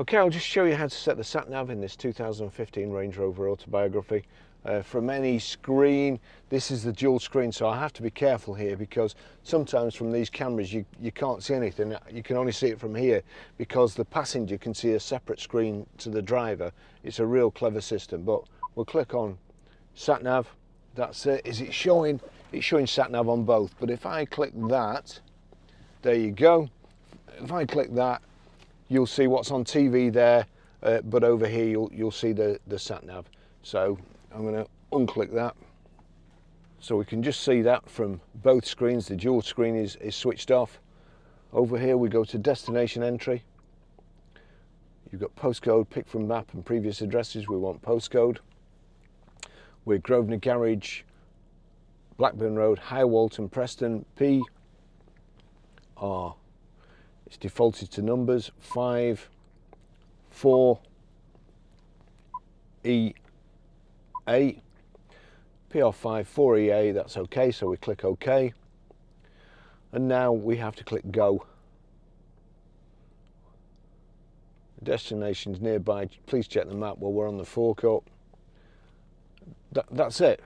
Okay, I'll just show you how to set the sat nav in this 2015 Range Rover Autobiography. From any screen, this is the dual screen, so I have to be careful here because sometimes from these cameras you can't see anything. You can only see it from here because the passenger can see a separate screen to the driver. It's a real clever system, but we'll click on sat nav. That's it. It's showing sat nav on both, but if I click that, there you go. If I click that, you'll see what's on TV there, but over here you'll see the sat nav. So I'm going to unclick that, so we can just see that from both screens. The dual screen is switched off. Over here we go to destination entry. You've got postcode, pick from map and previous addresses. We want postcode. We're Grosvenor Garage, Blackburn Road, High Walton, Preston. P R, it's defaulted to numbers, 5 4 E A, PR5 4EA. That's okay, so we click OK, and now we have to click go. The destination's nearby. Please check the map while we're on the forecourt. That's it.